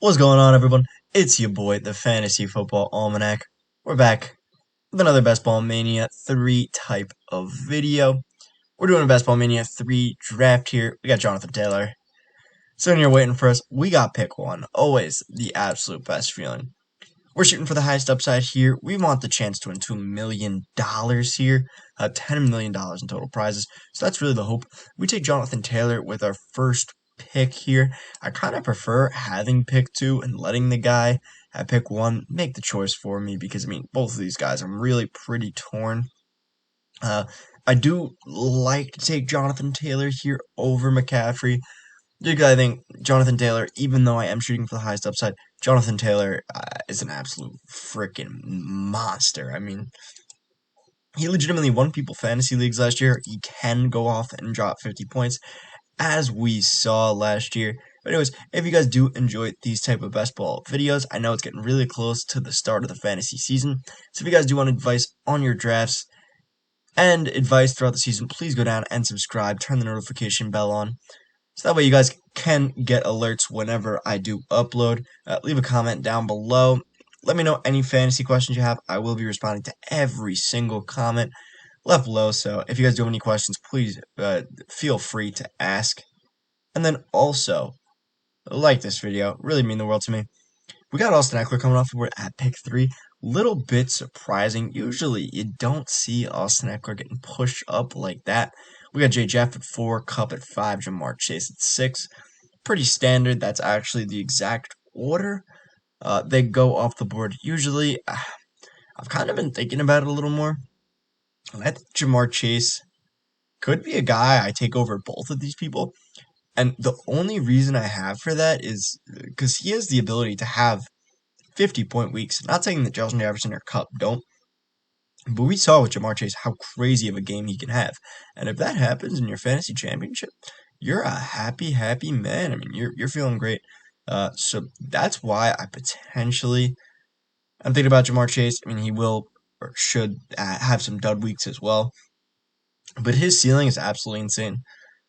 What's going on, everyone? It's your boy, the Fantasy Football Almanac. We're back with another Best Ball Mania 3 type of video. We're doing a Best Ball Mania 3 draft here. We got Jonathan Taylor sitting here waiting for us. We got pick one. Always the absolute best feeling. We're shooting for the highest upside here. We want the chance to win $2 million here, $10 million in total prizes. So that's really the hope. We take Jonathan Taylor with our first pick here. I kind of prefer having pick two and letting the guy at pick one make the choice for me because, I mean, both of these guys, I'm really pretty torn. I do like to take Jonathan Taylor here over McCaffrey. I think Jonathan Taylor, even though I am shooting for the highest upside, Jonathan Taylor is an absolute freaking monster. I mean, he legitimately won people fantasy leagues last year. He can go off and drop 50 points, as we saw last year. But anyways, if you guys do enjoy these type of best ball videos, I know it's getting really close to the start of the fantasy season. So if you guys do want advice on your drafts and advice throughout the season, please go down and subscribe. Turn the notification bell on. So that way you guys can get alerts whenever I do upload. Leave a comment down below. Let me know any fantasy questions you have. I will be responding to every single comment left below. So if you guys do have any questions, please feel free to ask. And then also, like this video. Really mean the world to me. We got Austin Ekeler coming off the board at pick 3. Little bit surprising. Usually you don't see Austin Ekeler getting pushed up like that. We got J. Jeff at 4, Cup at 5, Jamar Chase at 6. Pretty standard. That's actually the exact order they go off the board. Usually, I've kind of been thinking about it a little more. I think Jamar Chase could be a guy I take over both of these people. And the only reason I have for that is because he has the ability to have 50-point weeks. Not saying that Justin Jefferson or Cup don't, but we saw with Jamar Chase how crazy of a game he can have. And if that happens in your fantasy championship, you're a happy, happy man. I mean, you're feeling great. So that's why I'm thinking about Jamar Chase. I mean, he will or should have some dud weeks as well, but his ceiling is absolutely insane.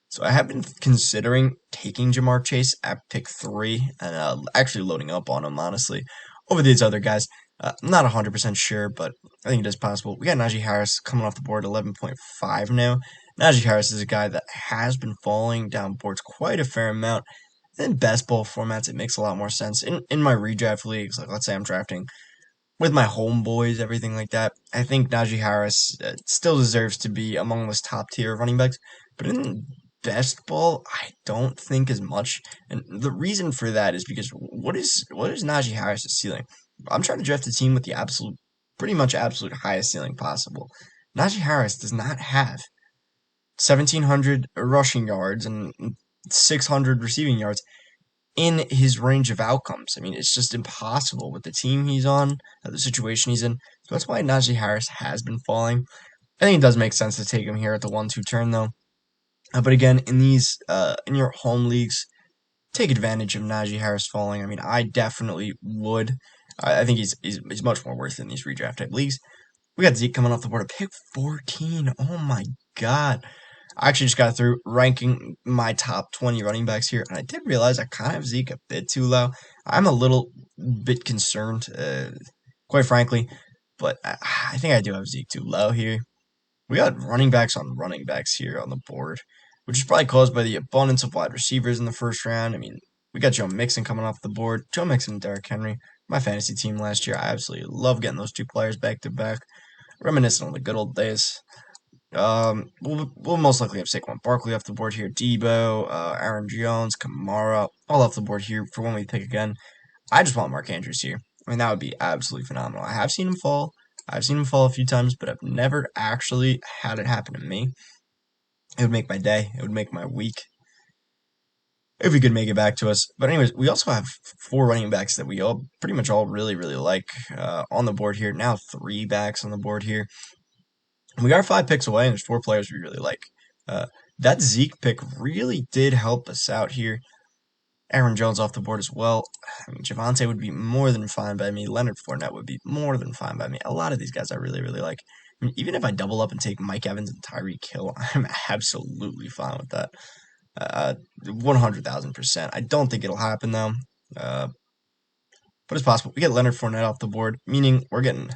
So I have been considering taking Jamar Chase at pick 3 and actually loading up on him, honestly, over these other guys. I'm not 100% sure, but I think it is possible. We got Naji Harris coming off the board, 11.5 now. Naji Harris is a guy that has been falling down boards quite a fair amount. In best ball formats, it makes a lot more sense. In my redraft leagues, like let's say I'm drafting with my homeboys, everything like that, I think Najee Harris still deserves to be among this top tier running backs. But in best ball, I don't think as much. And the reason for that is because what is Najee Harris' ceiling? I'm trying to draft a team with the pretty much absolute highest ceiling possible. Najee Harris does not have 1,700 rushing yards and 600 receiving yards in his range of outcomes. I mean, it's just impossible with the team he's on, the situation he's in. So that's why Najee Harris has been falling. I think it does make sense to take him here at the 1-2 turn, though. But again, in your home leagues, take advantage of Najee Harris falling. I mean, I definitely would. I think he's much more worth it in these redraft type leagues. We got Zeke coming off the board at pick 14. Oh my god. I actually just got through ranking my top 20 running backs here, and I did realize I kind of have Zeke a bit too low. I'm a little bit concerned, quite frankly, but I think I do have Zeke too low here. We got running backs on running backs here on the board, which is probably caused by the abundance of wide receivers in the first round. I mean, we got Joe Mixon coming off the board. Joe Mixon and Derrick Henry, my fantasy team last year. I absolutely love getting those two players back to back. Reminiscent of the good old days. We'll most likely have Saquon Barkley off the board here. Debo, Aaron Jones, Kamara, all off the board here for when we pick again. I just want Mark Andrews here. I mean, that would be absolutely phenomenal. I have seen him fall. I've seen him fall a few times, but I've never actually had it happen to me. It would make my day. It would make my week. If he could make it back to us. But anyways, we also have 4 running backs that we all pretty much all really, really like on the board here. Now 3 backs on the board here. We got 5 picks away, and there's 4 players we really like. That Zeke pick really did help us out here. Aaron Jones off the board as well. I mean, Javonte would be more than fine by me. Leonard Fournette would be more than fine by me. A lot of these guys I really, really like. I mean, even if I double up and take Mike Evans and Tyreek Hill, I'm absolutely fine with that. 100,000%. I don't think it'll happen, though. but it's possible. We get Leonard Fournette off the board, meaning we're getting,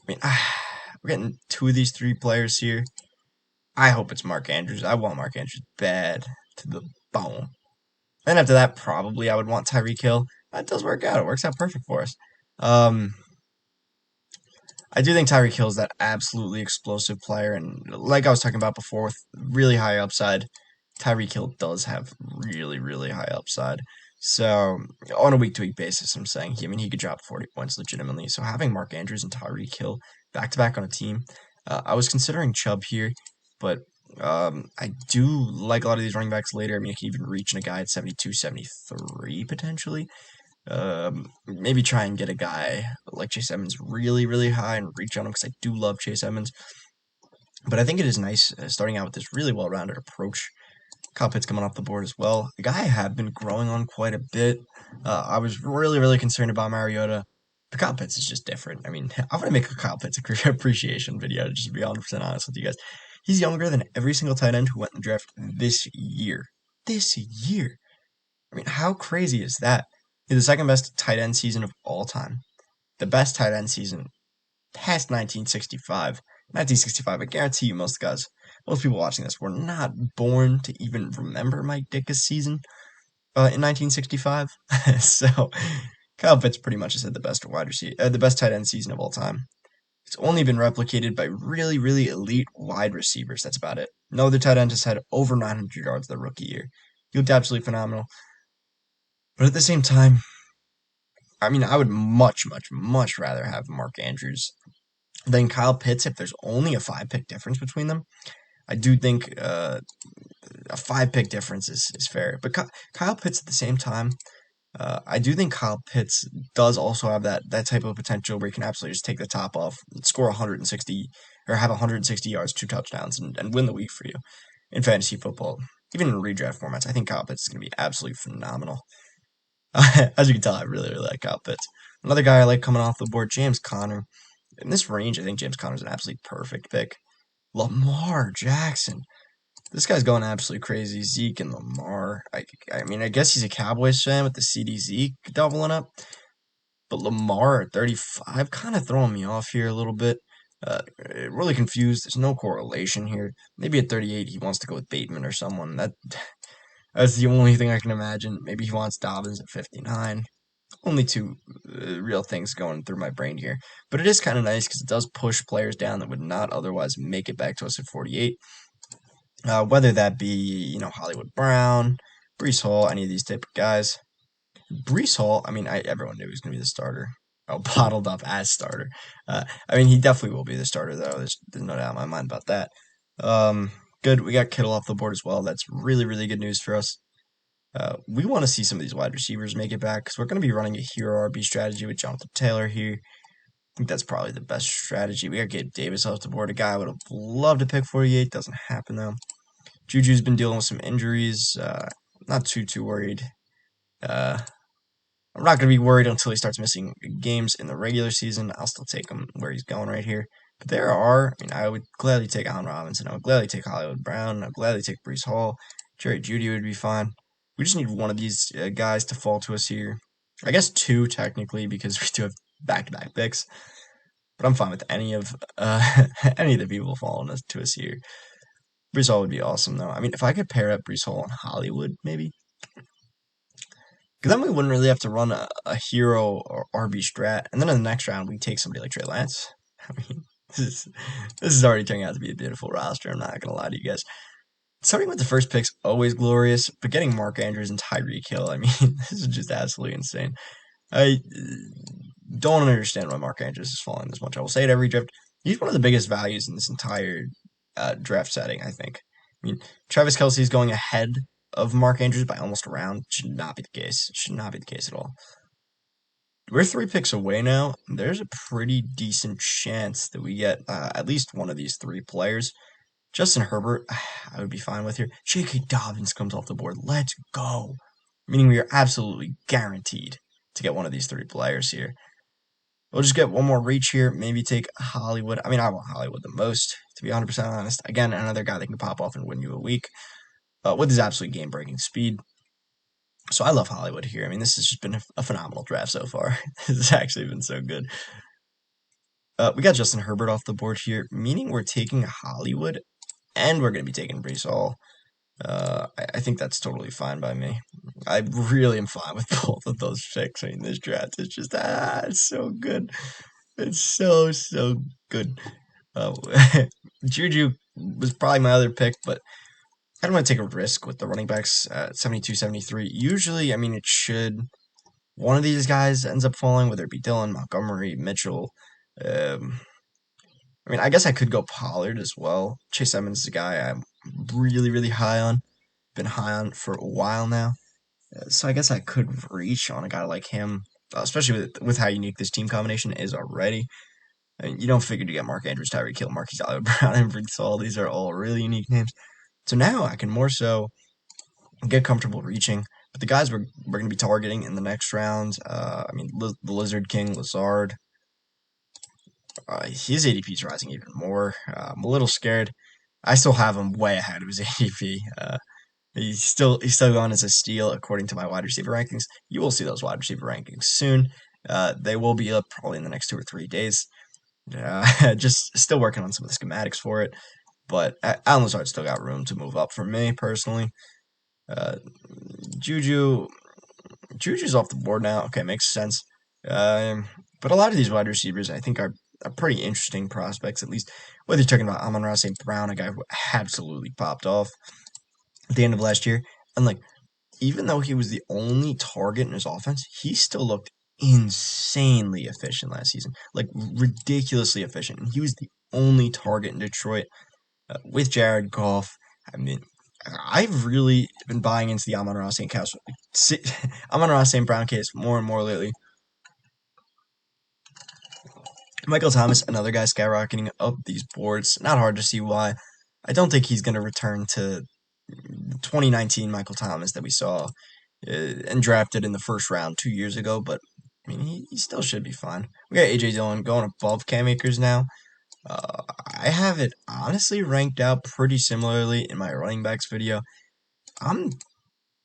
we're getting two of these three players here. I hope it's Mark Andrews. I want Mark Andrews bad to the bone. And after that, probably I would want Tyreek Hill. That does work out. It works out perfect for us. Um, I do think Tyreek Hill is that absolutely explosive player, and like I was talking about before, with really high upside, Tyreek Hill does have really, really high upside. So on a week-to-week basis, I'm saying he could drop 40 points legitimately. So having Mark Andrews and Tyreek Hill back to back on a team, I was considering Chubb here, but I do like a lot of these running backs later. I mean, I can even reach in a guy at 72, 73 potentially. Maybe try and get a guy like Chase Edmonds really, really high and reach on him because I do love Chase Edmonds. But I think it is nice starting out with this really well-rounded approach. Kyle Pitts coming off the board as well. A guy I have been growing on quite a bit. I was really, really concerned about Mariota. But Kyle Pitts is just different. I mean, I'm going to make a Kyle Pitts appreciation video, just to be 100% honest with you guys. He's younger than every single tight end who went in the draft this year. This year. I mean, how crazy is that? He's the second best tight end season of all time. The best tight end season past 1965. 1965, I guarantee you most people watching this were not born to even remember Mike Ditka's season in 1965. So Kyle Pitts pretty much has had the best tight end season of all time. It's only been replicated by really, really elite wide receivers. That's about it. No other tight end has had over 900 yards their rookie year. He looked absolutely phenomenal. But at the same time, I mean, I would much, much, much rather have Mark Andrews than Kyle Pitts if there's only a 5-pick difference between them. I do think a 5-pick difference is fair. But Kyle Pitts at the same time, I do think Kyle Pitts does also have that type of potential where he can absolutely just take the top off, score 160 or have 160 yards, 2 touchdowns, and win the week for you in fantasy football. Even in redraft formats, I think Kyle Pitts is going to be absolutely phenomenal. As you can tell, I really, really like Kyle Pitts. Another guy I like coming off the board, James Conner. In this range, I think James Conner is an absolutely perfect pick. Lamar Jackson. This guy's going absolutely crazy. Zeke and Lamar. I mean, I guess he's a Cowboys fan with the CD Zeke doubling up. But Lamar at 35 kind of throwing me off here a little bit. Really confused. There's no correlation here. Maybe at 38 he wants to go with Bateman or someone. That's the only thing I can imagine. Maybe he wants Dobbins at 59. Only two real things going through my brain here. But it is kind of nice because it does push players down that would not otherwise make it back to us at 48. Whether that be, Hollywood Brown, Breece Hall, any of these type of guys. Breece Hall, I mean, everyone knew he was going to be the starter. Bottled up as starter. I mean, he definitely will be the starter, though. There's no doubt in my mind about that. Good. We got Kittle off the board as well. That's really, really good news for us. We want to see some of these wide receivers make it back because we're going to be running a hero RB strategy with Jonathan Taylor here. I think that's probably the best strategy. We got Gabe Davis off the board. A guy I would have loved to pick 48. Doesn't happen, though. Juju's been dealing with some injuries. Not too worried. I'm not going to be worried until he starts missing games in the regular season. I'll still take him where he's going right here. But I would gladly take Allen Robinson. I would gladly take Hollywood Brown. I would gladly take Breece Hall. Jerry Jeudy would be fine. We just need one of these guys to fall to us here. I guess 2, technically, because we do have back-to-back picks. But I'm fine with any of the people falling to us here. Breece Hall would be awesome, though. I mean, if I could pair up Breece Hall and Hollywood, maybe. Because then we wouldn't really have to run a hero or RB strat. And then in the next round, we take somebody like Trey Lance. I mean, this is already turning out to be a beautiful roster. I'm not going to lie to you guys. Starting with the first pick's always glorious, but getting Mark Andrews and Tyreek Hill, I mean, this is just absolutely insane. I don't understand why Mark Andrews is falling this much. I will say it every draft. He's one of the biggest values in this entire draft setting, I think. I mean, Travis Kelce's going ahead of Mark Andrews by almost a round. Should not be the case. Should not be the case at all. We're 3 picks away now. There's a pretty decent chance that we get at least one of these 3 players. Justin Herbert, I would be fine with here. J.K. Dobbins comes off the board. Let's go. Meaning we are absolutely guaranteed to get one of these 3 players here. We'll just get one more reach here. Maybe take Hollywood. I mean, I want Hollywood the most, to be 100% honest. Again, another guy that can pop off and win you a week with his absolute game-breaking speed. So I love Hollywood here. I mean, this has just been a phenomenal draft so far. It's actually been so good. We got Justin Herbert off the board here, meaning we're taking Hollywood and we're going to be taking Brees Hall. I think that's totally fine by me. I really am fine with both of those picks. I mean, this draft is just it's so good. It's so good. Uh, Juju was probably my other pick, but I don't want to take a risk with the running backs at 72, 73. Usually, I mean, it should. One of these guys ends up falling, whether it be Dillon, Montgomery, Mitchell. Um, I mean, I guess I could go Pollard as well. Chase Edmonds is a guy I'm really high on. Been high on for a while now. So I guess I could reach on a guy like him, especially with how unique this team combination is already. I mean, you don't figure to get Mark Andrews, Tyreek Hill, Marquise Oliver Brown, and Brees Hall. These are all really unique names. So now I can more so get comfortable reaching. But the guys we're going to be targeting in the next round, I mean, the Lizard King, Lazard, his ADP is rising even more. I'm a little scared. I still have him way ahead of his ADP. He's still going as a steal according to my wide receiver rankings. You will see those wide receiver rankings soon. They will be up probably in the next 2 or 3 days. Just still working on some of the schematics for it, but Alan Lazard still got room to move up for me personally. Uh, Juju, Juju's off the board now. Okay, makes sense. But a lot of these wide receivers, I think, are pretty interesting prospects. At least whether you're talking about Amon-Ra St. Brown, a guy who absolutely popped off at the end of last year, and like even though he was the only target in his offense, he still looked insanely efficient last season, like ridiculously efficient. And he was the only target in Detroit with Jared Goff. I mean, I've really been buying into the Amon-Ra St. Brown case more and more lately. Michael Thomas, another guy skyrocketing up these boards. Not hard to see why. I don't think he's going to return to 2019 Michael Thomas that we saw and drafted in the first round 2 years ago, but I mean, he still should be fine. We got AJ Dillon going above Cam Akers now. I have it honestly ranked out pretty similarly in my running backs video. I'm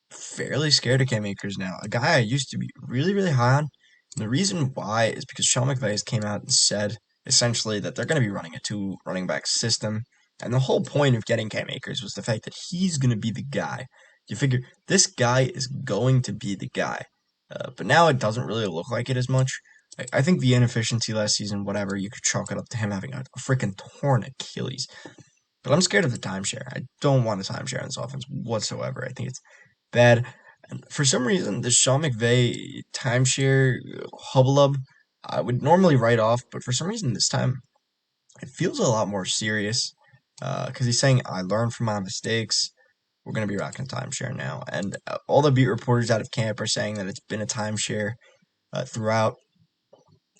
fairly scared of Cam Akers now, a guy I used to be really high on. And the reason why is because Sean McVay has came out and said essentially that they're going to be running a two running back system. And the whole point of getting Cam Akers was the fact that he's going to be the guy. You figure this guy is going to be the guy. But now it doesn't really look like it as much. I think the inefficiency last season, whatever, you could chalk it up to him having a freaking torn Achilles. But I'm scared of the timeshare. I don't want a timeshare in this offense whatsoever. I think it's bad. And for some reason, the Sean McVay timeshare hubbub I would normally write off, but for some reason this time it feels a lot more serious because he's saying, I learned from my mistakes. We're going to be rocking timeshare now. And all the beat reporters out of camp are saying that it's been a timeshare throughout.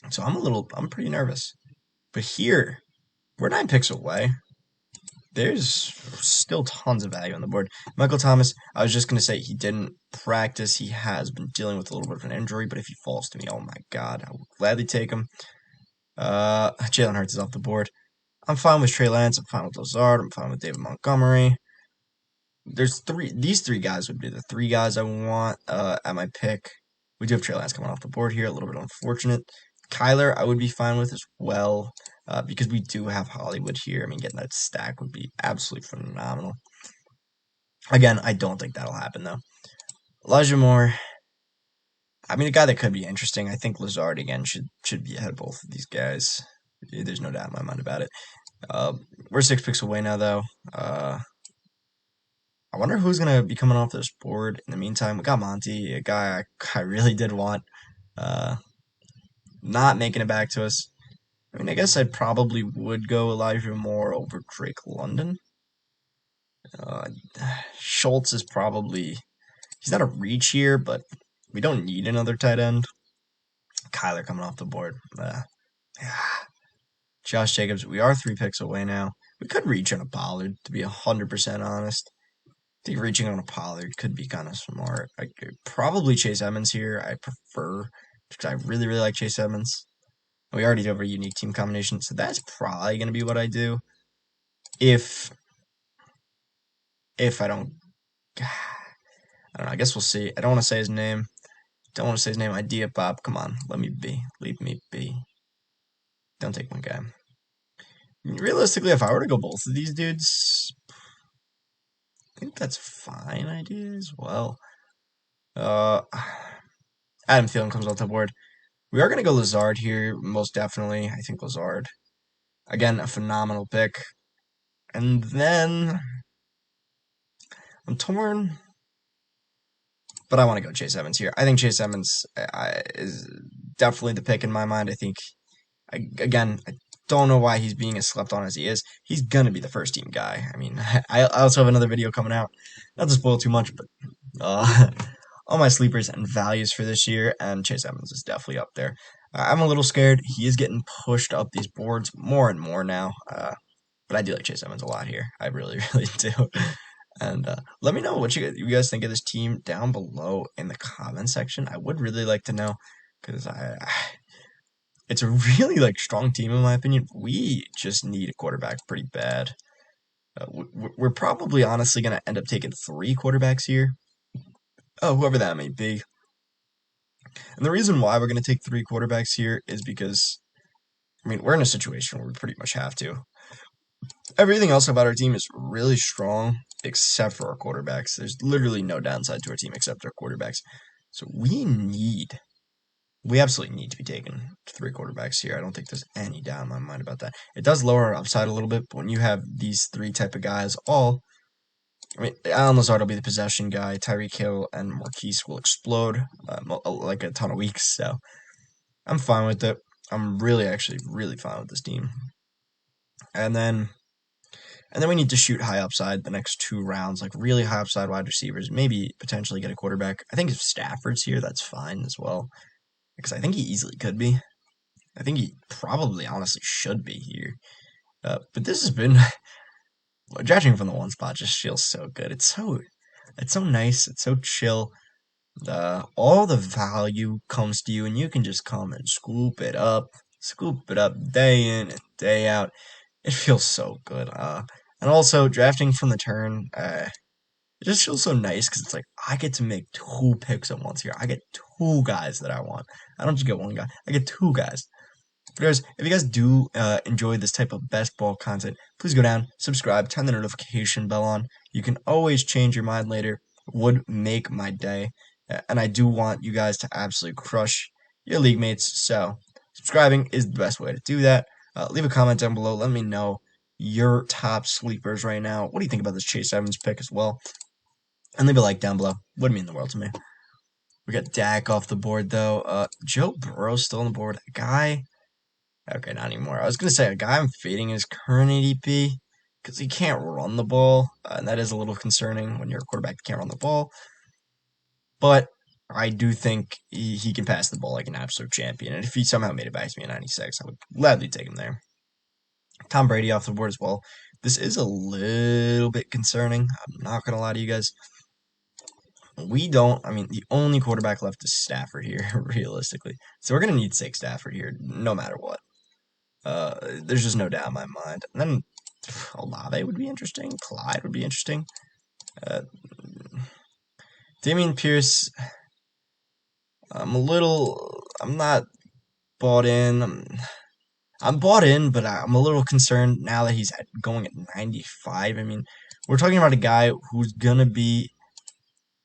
So I'm pretty nervous. But here, we're 9 picks away. There's still tons of value on the board. Michael Thomas, I was just going to say he didn't practice. He has been dealing with a little bit of an injury, but if he falls to me, oh my God, I will gladly take him. Jalen Hurts is off the board. I'm fine with Trey Lance. I'm fine with Lazard. I'm fine with David Montgomery. These three guys would be the three guys I want at my pick. We do have Trey Lance coming off the board here. A little bit unfortunate. Kyler, I would be fine with as well. Because we do have Hollywood here. I mean, getting that stack would be absolutely phenomenal. Again, I don't think that'll happen, though. Elijah Moore, I mean, a guy that could be interesting. I think Lazard, again, should be ahead of both of these guys. There's no doubt in my mind about it. We're 6 picks away now, though. I wonder who's going to be coming off this board. In the meantime, we got Monty, a guy I really did want. Not making it back to us. I mean, I guess I probably would go Elijah Moore over Drake London. Schultz is probably, he's not a reach here, but we don't need another tight end. Kyler coming off the board. Josh Jacobs, we are 3 picks away now. We could reach on a Pollard, to be 100% honest. I think reaching on a Pollard could be kind of smart. I could probably Chase Edmonds here. I prefer, because I really like Chase Edmonds. We already do have a unique team combination, so that's probably going to be what I do. If I don't... I don't know. I guess we'll see. I don't want to say his name. Don't want to say his name. Idea Bob. Come on. Let me be. Leave me be. Don't take my guy. Realistically, if I were to go both of these dudes, I think that's fine idea as well. Adam Thielen comes off the board. We are going to go Lazard here, most definitely. I think Lazard. Again, a phenomenal pick. And then I'm torn, but I want to go Chase Edmonds here. I think Chase Edmonds is definitely the pick in my mind. I think, again, I don't know why he's being as slept on as he is. He's going to be the first team guy. I mean, I also have another video coming out. Not to spoil too much, but all my sleepers and values for this year, and Chase Edmonds is definitely up there. I'm a little scared. He is getting pushed up these boards more and more now. But I do like Chase Edmonds a lot here. I really, really do. And let me know what you guys think of this team down below in the comment section. I would really like to know because it's a really strong team in my opinion. We just need a quarterback pretty bad. We're probably honestly going to end up taking 3 quarterbacks here. Whoever that may be. And the reason why we're going to take 3 quarterbacks here is because, I mean, we're in a situation where we pretty much have to. Everything else about our team is really strong except for our quarterbacks. There's literally no downside to our team except our quarterbacks. So we absolutely need to be taking 3 quarterbacks here. I don't think there's any doubt in my mind about that. It does lower our upside a little bit, but when you have these 3 type of guys I mean, Alan Lazard will be the possession guy. Tyreek Hill and Marquise will explode like a ton of weeks. So I'm fine with it. I'm actually really fine with this team. And then we need to shoot high upside the next 2 rounds, like really high upside wide receivers. Maybe potentially get a quarterback. I think if Stafford's here, that's fine as well, because I think he easily could be. I think he probably honestly should be here. But this has been judging from the 1 spot just feels so good. It's so nice. It's so chill. All the value comes to you, and you can just come and scoop it up day in and day out. It feels so good. And also drafting from the turn, it just feels so nice because it's like I get to make 2 picks at once here. I get 2 guys that I want. I don't just get 1 guy. I get 2 guys. But guys, if you guys do enjoy this type of best ball content, please go down, subscribe, turn the notification bell on. You can always change your mind later. It would make my day. And I do want you guys to absolutely crush your league mates. So subscribing is the best way to do that. Leave a comment down below. Let me know your top sleepers right now. What do you think about this Chase Evans pick as well? And leave a like down below. Would mean the world to me. We got Dak off the board though. Joe Burrow's still on the board. A guy. Okay, not anymore. I was gonna say a guy I'm fading his current ADP because he can't run the ball, and that is a little concerning when you're a quarterback that can't run the ball. But I do think he can pass the ball like an absolute champion, and if he somehow made it back to me at 96, I would gladly take him there. Tom Brady off the board as well. This is a little bit concerning. I'm not gonna lie to you guys. I mean, the only quarterback left is Stafford here, realistically. So we're gonna need to take Stafford here, no matter what. There's just no doubt in my mind. And then Olave would be interesting. Clyde would be interesting. Dameon Pierce, I'm not bought in. I'm bought in, but I'm a little concerned now that he's going at 95. I mean, we're talking about a guy who's going to be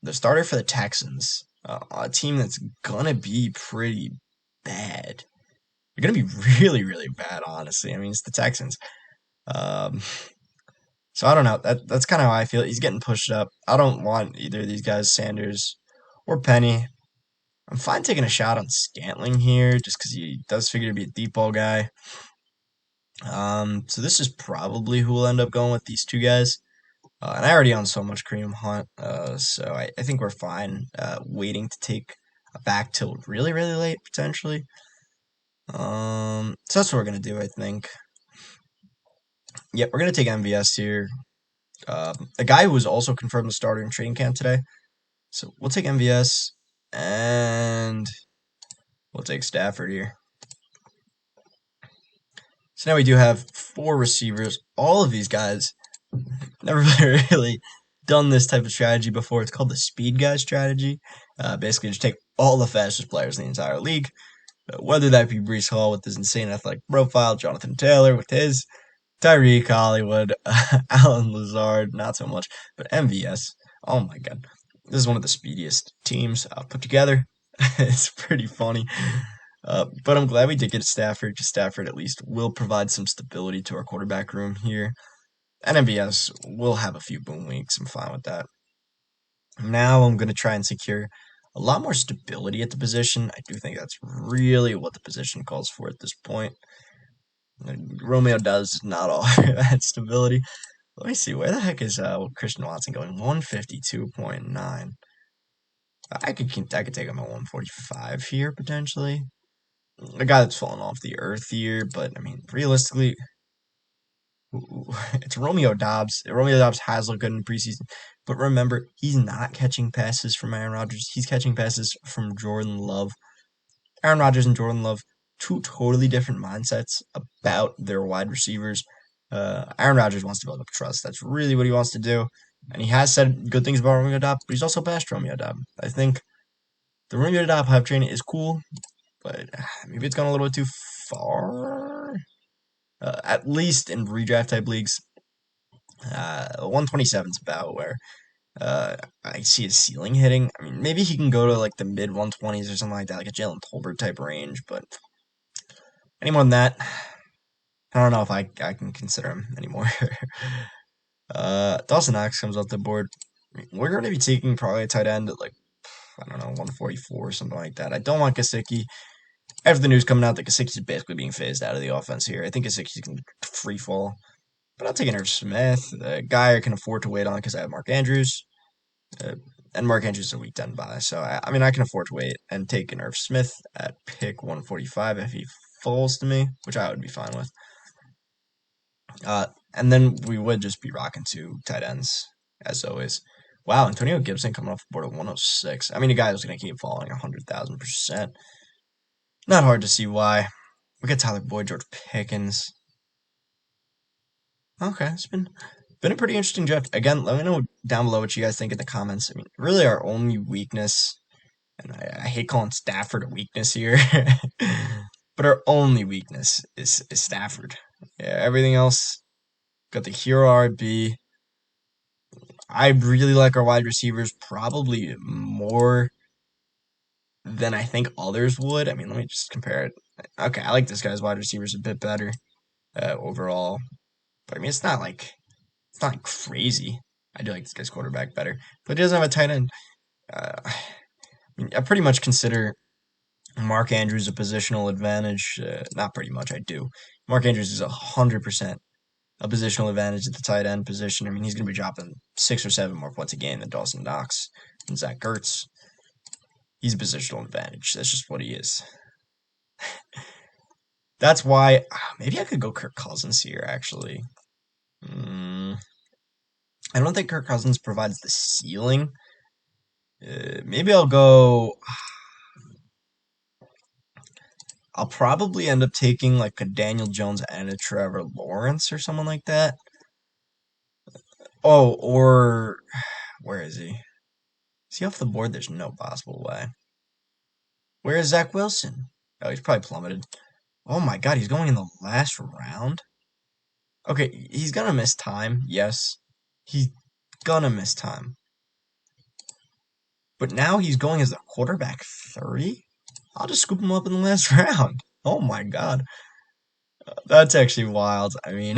the starter for the Texans, a team that's going to be pretty bad. They're going to be really, really bad, honestly. I mean, it's the Texans. So I don't know. That's kind of how I feel. He's getting pushed up. I don't want either of these guys, Sanders or Penny. I'm fine taking a shot on Scantling here just because he does figure to be a deep ball guy. So this is probably who will end up going with these 2 guys. And I already own so much Kareem Hunt, so I think we're fine waiting to take a back till really, really late, potentially. So that's what we're going to do, I think. Yep, we're going to take MVS here. A guy who was also confirmed the starter in training camp today. So we'll take MVS, and we'll take Stafford here. So now we do have 4 receivers. All of these guys never really done this type of strategy before. It's called the speed guy strategy. Basically, just take all the fastest players in the entire league, whether that be Breece Hall with his insane athletic profile, Jonathan Taylor with his, Tyreek Hollywood, Alan Lazard, not so much, but MVS. Oh my god. This is one of the speediest teams put together. It's pretty funny. But I'm glad we did get Stafford, because Stafford at least will provide some stability to our quarterback room here. And MVS will have a few boom weeks. I'm fine with that. Now I'm going to try and secure a lot more stability at the position. I do think that's really what the position calls for at this point. Romeo does not offer that stability. Let me see, where the heck is Christian Watson going? 152.9. I could take him at 145 here potentially. A guy that's fallen off the earth here, but I mean, realistically, it's Romeo Doubs. Romeo Doubs has looked good in preseason, but remember, he's not catching passes from Aaron Rodgers. He's catching passes from Jordan Love. Aaron Rodgers and Jordan Love, two totally different mindsets about their wide receivers. Aaron Rodgers wants to build up trust. That's really what he wants to do. And he has said good things about Romeo Doubs, but he's also bashed Romeo Doubs. I think the Romeo Doubs hype train is cool, but maybe it's gone a little bit too far. At least in redraft type leagues, 127 is about where I see his ceiling hitting. I mean, maybe he can go to like the mid 120s or something like that, like a Jalen Tolbert type range, but any more than that, I don't know if I can consider him anymore. Dawson Knox comes off the board. We're going to be taking probably a tight end at like, I don't know, 144 or something like that. I don't want Gesicki. After the news coming out that Gesicki is basically being phased out of the offense here, I think Gesicki's going to free fall. But I'll take Irv Smith, a guy I can afford to wait on because I have Mark Andrews. And Mark Andrews is a week 10 buy. So, I mean, I can afford to wait and take an Irv Smith at pick 145 if he falls to me, which I would be fine with. And then we would just be rocking two tight ends, as always. Wow, Antonio Gibson coming off the board at 106. I mean, a guy who's going to keep falling 100,000%. Not hard to see why. We got Tyler Boyd, George Pickens. Okay, it's been a pretty interesting draft. Again, let me know down below what you guys think in the comments. I mean, really our only weakness, and I hate calling Stafford a weakness here, but our only weakness is Stafford. Yeah, everything else, got the hero RB. I really like our wide receivers probably more than I think others would. I mean, let me just compare it. Okay, I like this guy's wide receivers a bit better overall. But I mean, it's not like crazy. I do like this guy's quarterback better, but he doesn't have a tight end. I mean, I pretty much consider Mark Andrews a positional advantage. Not pretty much, I do. Mark Andrews is 100% a positional advantage at the tight end position. I mean, he's going to be dropping 6 or 7 more points a game than Dawson Knox and Zach Ertz. He's a positional advantage. That's just what he is. That's why maybe I could go Kirk Cousins here, actually. I don't think Kirk Cousins provides the ceiling. Maybe I'll go. I'll probably end up taking like a Daniel Jones and a Trevor Lawrence or someone like that. Oh, or where is he? Is he off the board? There's no possible way. Where is Zach Wilson? Oh, he's probably plummeted. Oh my god, he's going in the last round? Okay, he's gonna miss time, yes. He's gonna miss time. But now he's going as a quarterback 30? I'll just scoop him up in the last round. Oh my god. That's actually wild. I mean,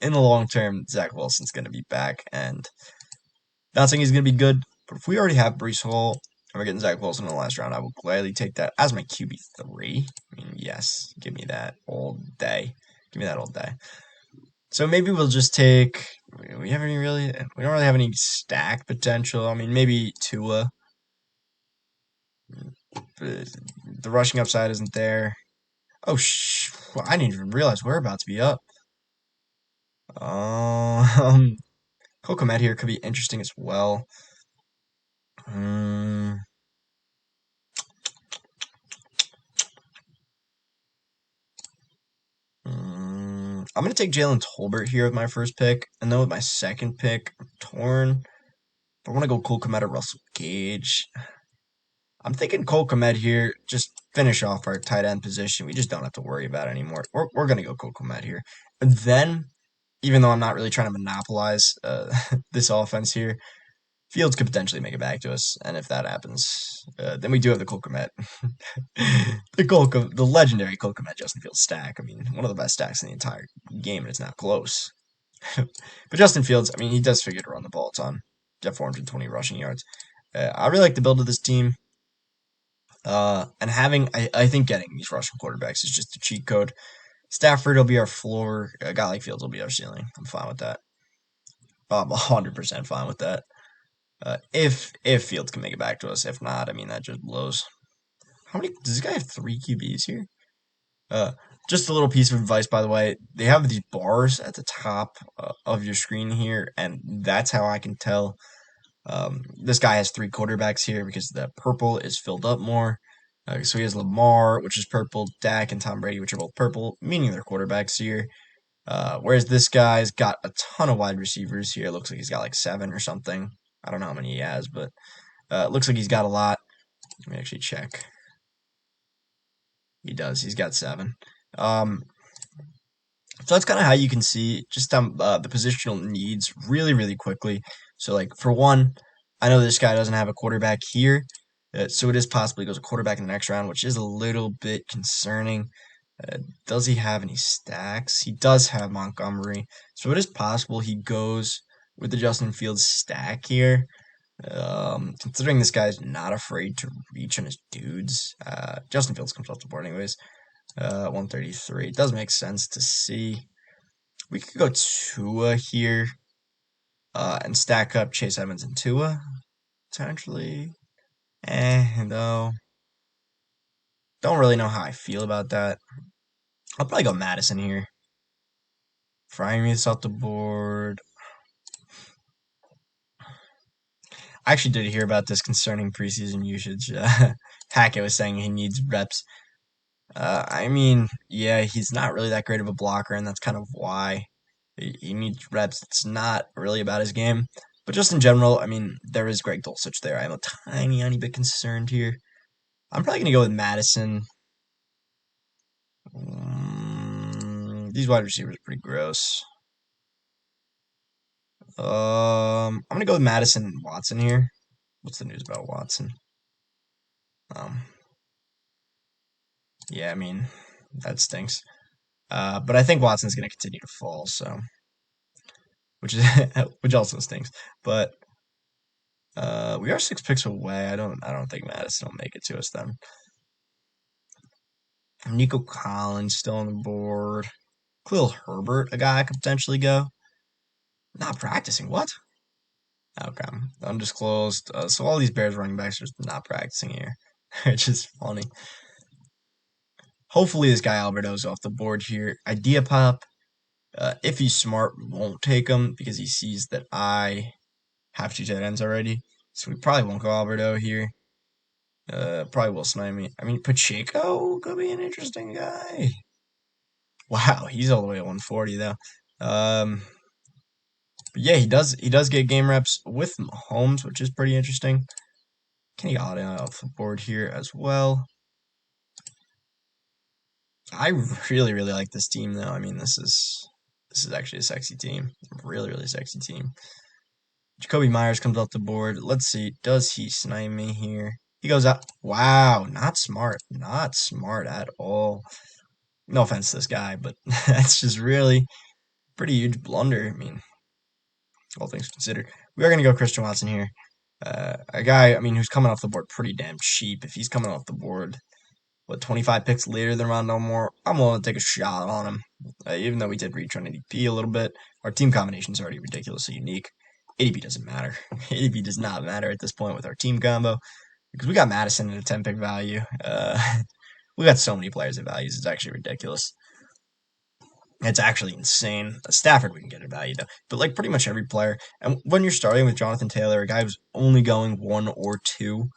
in the long term, Zach Wilson's going to be back, and not saying he's going to be good, but if we already have Breece Hall and we're getting Zach Wilson in the last round, I will gladly take that as my QB3. I mean, yes, give me that all day. Give me that all day. So maybe we'll just take. We don't really have any stack potential. I mean, maybe Tua. The rushing upside isn't there. Oh, I didn't even realize we're about to be up. Cole Kmet here could be interesting as well. I'm going to take Jalen Tolbert here with my first pick, and then with my second pick, I'm torn. I want to go Cole Kmet or Russell Gage. I'm thinking Cole Kmet here. Just finish off our tight end position. We just don't have to worry about it anymore. We're going to go Cole Kmet here. And then, even though I'm not really trying to monopolize this offense here, Fields could potentially make it back to us. And if that happens, then we do have the Cole Kmet. The legendary Cole Kmet Justin Fields stack. I mean, one of the best stacks in the entire game, and it's not close. But Justin Fields, I mean, he does figure to run the ball a ton. Get 420 rushing yards. I really like the build of this team. And I think getting these rushing quarterbacks is just a cheat code. Stafford will be our floor. A guy like Fields will be our ceiling. I'm fine with that. I'm 100% fine with that. If Fields can make it back to us. If not, I mean, that just blows. How many? Does this guy have 3 QBs here? Just a little piece of advice, by the way. They have these bars at the top of your screen here, and that's how I can tell. This guy has 3 quarterbacks here because the purple is filled up more. So he has Lamar, which is purple, Dak and Tom Brady, which are both purple, meaning they're quarterbacks here. Whereas this guy's got a ton of wide receivers here. It looks like he's got like 7 or something. I don't know how many he has, but it looks like he's got a lot. Let me actually check. He does. He's got 7. So that's kind of how you can see just the positional needs really, really quickly. So, like, for one, I know this guy doesn't have a quarterback here. So it is possible he goes a quarterback in the next round, which is a little bit concerning. Does he have any stacks? He does have Montgomery. So it is possible he goes with the Justin Fields stack here. Considering this guy's not afraid to reach on his dudes. Justin Fields comes off the board anyways. 133. It does make sense to see. We could go Tua here and stack up Chase Edmonds and Tua, potentially. No. Don't really know how I feel about that. I'll probably go Madison here. Frying me this off the board. I actually did hear about this concerning preseason usage. Hackett was saying he needs reps. I mean, yeah, he's not really that great of a blocker, and that's kind of why he needs reps. It's not really about his game. But just in general, I mean, there is Greg Dulcich there. I'm a tiny bit concerned here. I'm probably going to go with Madison. These wide receivers are pretty gross. I'm going to go with Madison and Watson here. What's the news about Watson? Yeah, I mean, that stinks. But I think Watson's going to continue to fall, so which also stinks. But we are 6 picks away. I don't think Madison will make it to us then. Nico Collins still on the board. Khalil Herbert, a guy I could potentially go. Not practicing. What? Okay, undisclosed. So all these Bears running backs are just not practicing here, which is funny. Hopefully this guy Alberto's off the board here. Idea pop. If he's smart, won't take him because he sees that I have 2 tight ends already. So we probably won't go Alberto here. Probably will snipe me. I mean, Pacheco could be an interesting guy. Wow, he's all the way at 140 though. But yeah, he does get game reps with Mahomes, which is pretty interesting. Kenny Galladay off the board here as well. I really like this team though. I mean, this is actually a sexy team. Really sexy team. Jacoby Myers comes off the board. Let's see. Does he snipe me here? He goes out. Wow, not smart. Not smart at all. No offense to this guy, but that's just really pretty huge blunder. I mean, all things considered. We are going to go Christian Watson here. A guy, I mean, who's coming off the board pretty damn cheap. If he's coming off the board, 25 picks later than Rondell Moore, I'm willing to take a shot on him. Even though we did reach on ADP a little bit, our team combination is already ridiculously unique. ADP doesn't matter. ADP does not matter at this point with our team combo because we got Madison at a 10 pick value. We got so many players at values. It's actually ridiculous. It's actually insane. Stafford we can get a value though, but like pretty much every player. And when you're starting with Jonathan Taylor, a guy who's only going 1 or 2,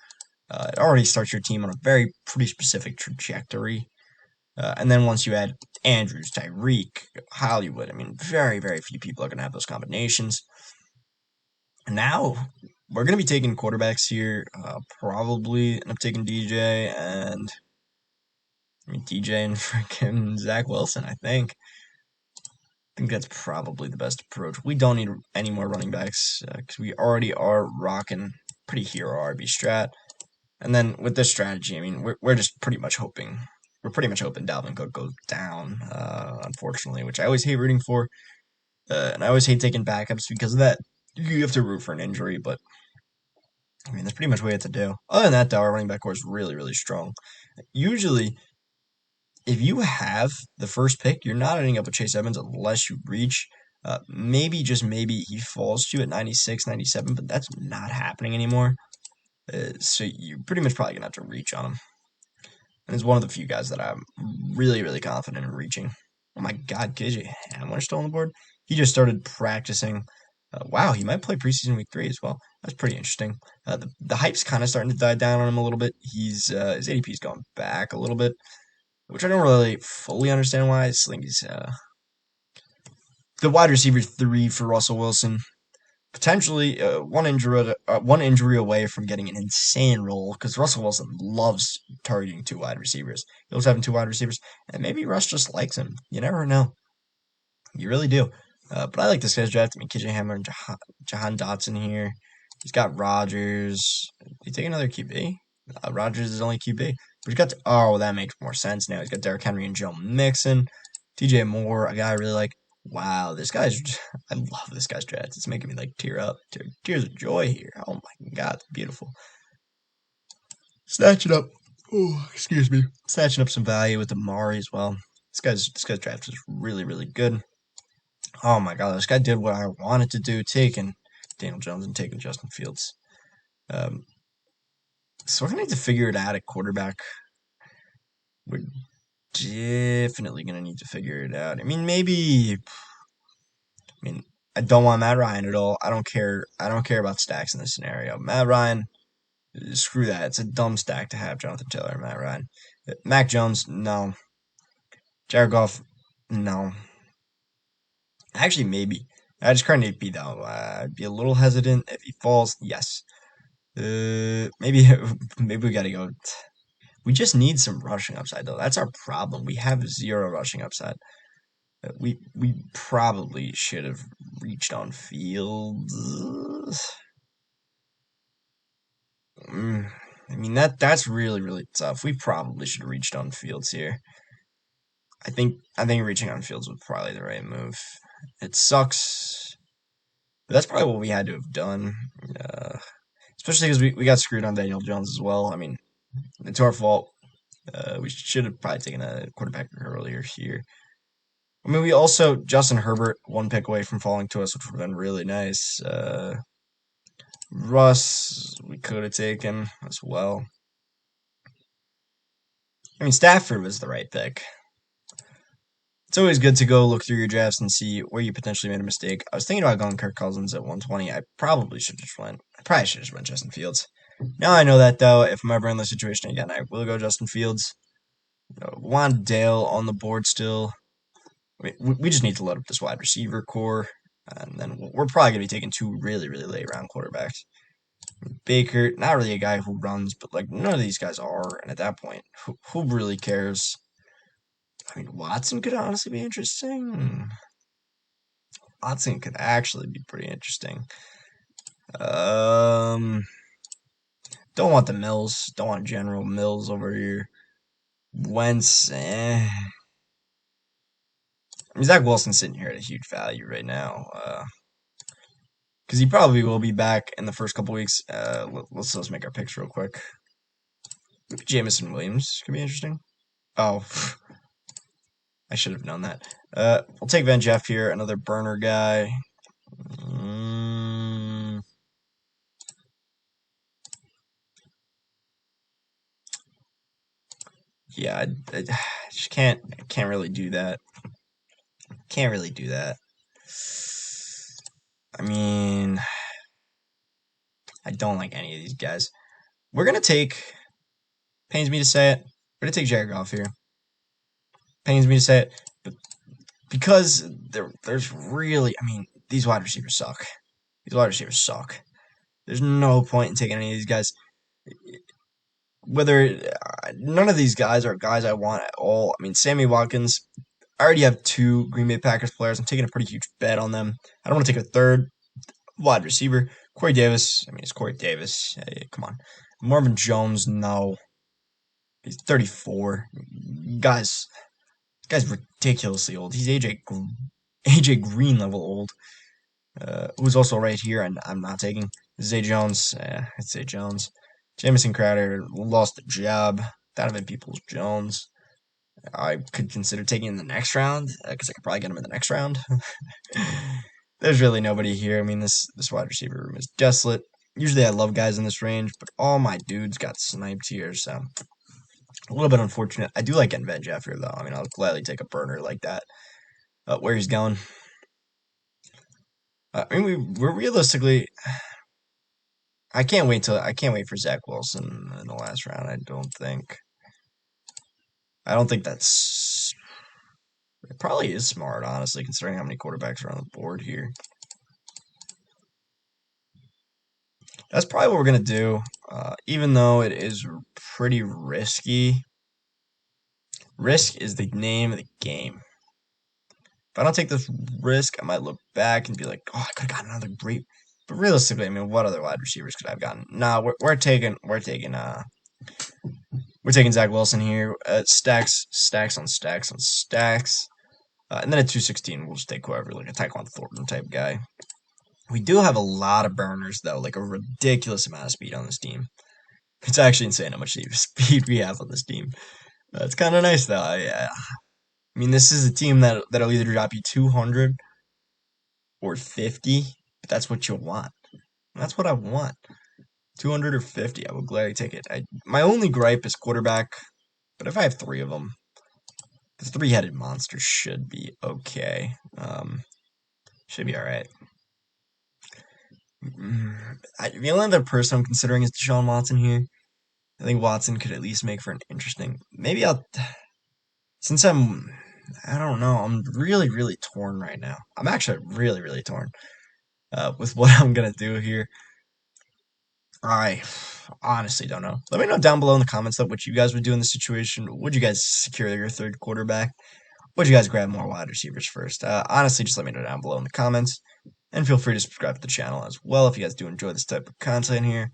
it already starts your team on a pretty specific trajectory. And then once you add Andrews, Tyreek, Hollywood, I mean, very few people are going to have those combinations. And now we're gonna be taking quarterbacks here. Probably end up taking DJ and DJ and freaking Zach Wilson. I think that's probably the best approach. We don't need any more running backs because we already are rocking pretty hero RB strat. And then with this strategy, I mean, we're just pretty much hoping. We're pretty much hoping Dalvin Cook goes down, unfortunately, which I always hate rooting for. And I always hate taking backups because of that. You have to root for an injury, but I mean, that's pretty much what we have to do. Other than that, though, our running back core is really, really strong. Usually, if you have the first pick, you're not ending up with Chase Edmonds unless you reach. Maybe, just maybe, he falls to you at 96, 97, but that's not happening anymore. So you're pretty much probably going to have to reach on him. And it's one of the few guys that I'm really, really confident in reaching. Oh my God, KJ Hamler still on the board? He just started practicing. Wow, he might play preseason week 3 as well. That's pretty interesting. The hype's kind of starting to die down on him a little bit. His ADP's gone back a little bit, which I don't really fully understand why. I just think he's the wide receiver 3 for Russell Wilson. Potentially one injury away from getting an insane role because Russell Wilson loves targeting 2 wide receivers. He loves having 2 wide receivers, and maybe Russ just likes him. You never know. You really do. But I like this guy's draft. I mean, KJ Hamler and Jahan Dotson here. He's got Rodgers. You take another QB? Rodgers is only QB. But he's got oh, that makes more sense now. He's got Derrick Henry and Joe Mixon. DJ Moore, a guy I really like. Wow, this guy's I love this guy's draft. It's making me like tear up. Tears of joy here. Oh my God, it's beautiful. Snatching up. Oh, excuse me. Snatching up some value with Amari as well. This guy's draft is really, really good. Oh my God, this guy did what I wanted to do, taking Daniel Jones and taking Justin Fields. So we're gonna need to figure it out at quarterback. We're definitely gonna need to figure it out. I mean, maybe. I mean, I don't want Matt Ryan at all. I don't care. I don't care about stacks in this scenario. Matt Ryan, screw that. It's a dumb stack to have Jonathan Taylor and Matt Ryan. Mac Jones, no. Jared Goff, no. Actually, maybe. I just current AP though. I'd be a little hesitant if he falls. Yes. Maybe maybe we gotta go. We just need some rushing upside though. That's our problem. We have 0 rushing upside. We probably should have reached on Fields. I mean that's really, really tough. We probably should have reached on Fields here. I think reaching on Fields was probably the right move. It sucks, but that's probably what we had to have done. Especially because we got screwed on Daniel Jones as well. I mean, it's our fault. We should have probably taken a quarterback earlier here. I mean, we also Justin Herbert 1 pick away from falling to us, which would have been really nice. Russ, we could have taken as well. I mean, Stafford was the right pick. It's always good to go look through your drafts and see where you potentially made a mistake. I was thinking about going Kirk Cousins at 120. I probably should have just went. I probably should have just went Justin Fields. Now I know that though. If I'm ever in this situation again, I will go Justin Fields. Wandale on the board still. I mean, we just need to load up this wide receiver core, and then we're probably gonna be taking 2 really, really late round quarterbacks. Baker, not really a guy who runs, but like none of these guys are, and at that point, who really cares? I mean, Watson could honestly be interesting. Watson could actually be pretty interesting. Don't want the Mills. Don't want General Mills over here. Wentz, I mean, Zach Wilson's sitting here at a huge value right now. Because he probably will be back in the first couple weeks. Let's make our picks real quick. Maybe Jameson Williams could be interesting. Oh, I should have known that. We'll take Van Jeff here, another burner guy. Yeah, I just can't really do that. Can't really do that. I mean, I don't like any of these guys. We're gonna take. Pains me to say it. We're gonna take Jared Goff here. Pains me to say it, but because there's really, I mean, these wide receivers suck. These wide receivers suck. There's no point in taking any of these guys. Whether none of these guys are guys I want at all. I mean, Sammy Watkins. I already have two Green Bay Packers players. I'm taking a pretty huge bet on them. I don't want to take a third wide receiver. Corey Davis. I mean, it's Corey Davis. Hey, come on. Marvin Jones. No, he's 34. Guy's ridiculously old. He's AJ Green level old. Who's also right here, and I'm not taking Zay Jones. It's Zay Jones. Jamison Crowder lost the job. Donovan Peoples-Jones. I could consider taking in the next round because I could probably get him in the next round. There's really nobody here. I mean, this wide receiver room is desolate. Usually I love guys in this range, but all my dudes got sniped here, so a little bit unfortunate. I do like getting Ben Jeffrey, though. I mean, I'll gladly take a burner like that. Where he's going. I mean, we're realistically. I can't wait for Zach Wilson in the last round. I don't think that's. It probably is smart, honestly, considering how many quarterbacks are on the board here. That's probably what we're gonna do, even though it is pretty risky. Risk is the name of the game. If I don't take this risk, I might look back and be like, "Oh, I could have gotten another great." But realistically, I mean, what other wide receivers could I have gotten? Nah, we're taking Zach Wilson here. Stacks on stacks on stacks. And then at 216, we'll just take whoever, like a Tyquan Thornton type guy. We do have a lot of burners, though, like a ridiculous amount of speed on this team. It's actually insane how much speed we have on this team. It's kind of nice, though. I mean, this is a team that'll either drop you 200 or 50, but that's what you want. That's what I want. 200 or 50, I would gladly take it. My only gripe is quarterback, but if I have three of them, the three-headed monster should be okay. Should be all right. The only other person I'm considering is Deshaun Watson here. I think Watson could at least make for an interesting. Maybe since I don't know. I'm really, really torn right now. I'm actually really, really torn with what I'm gonna do here. I honestly don't know. Let me know down below in the comments though what you guys would do in this situation. Would you guys secure your third quarterback? Would you guys grab more wide receivers first? Honestly, just let me know down below in the comments. And feel free to subscribe to the channel as well if you guys do enjoy this type of content here.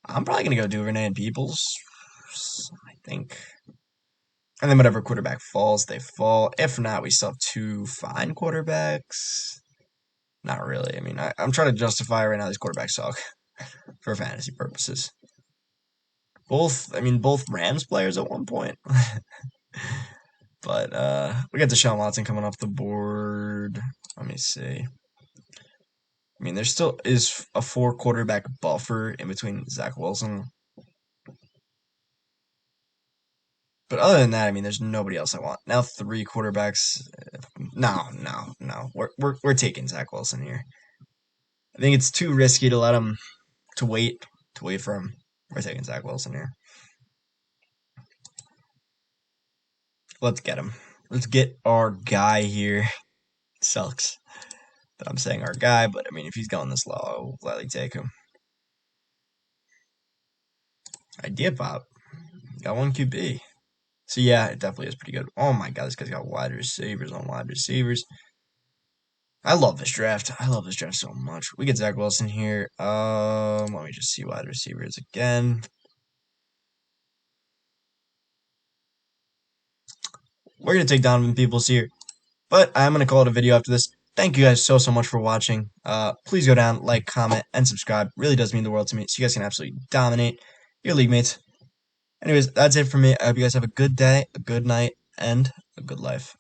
I'm probably going to go Duvernay and Peoples, I think. And then whatever quarterback falls, they fall. If not, we still have two fine quarterbacks. Not really. I mean, I'm trying to justify right now these quarterbacks suck for fantasy purposes. Both Rams players at one point. But we got Deshaun Watson coming off the board. Let me see. I mean, there still is a 4-quarterback buffer in between Zach Wilson. But other than that, I mean, there's nobody else I want. Now 3 quarterbacks. No. We're taking Zach Wilson here. I think it's too risky to let him to wait for him. We're taking Zach Wilson here. Let's get him. Let's get our guy here. It sucks that I'm saying our guy, but I mean, if he's going this low, I will gladly take him. Idea pop. Got 1 QB. So yeah, it definitely is pretty good. Oh my god, this guy's got wide receivers on wide receivers. I love this draft. I love this draft so much. We get Zach Wilson here. Let me just see wide receivers again. We're gonna take Donovan Peoples here, but I'm gonna call it a video after this. Thank you guys so much for watching. Please go down, like, comment, and subscribe. Really does mean the world to me. So you guys can absolutely dominate your league mates. Anyways, that's it for me. I hope you guys have a good day, a good night, and a good life.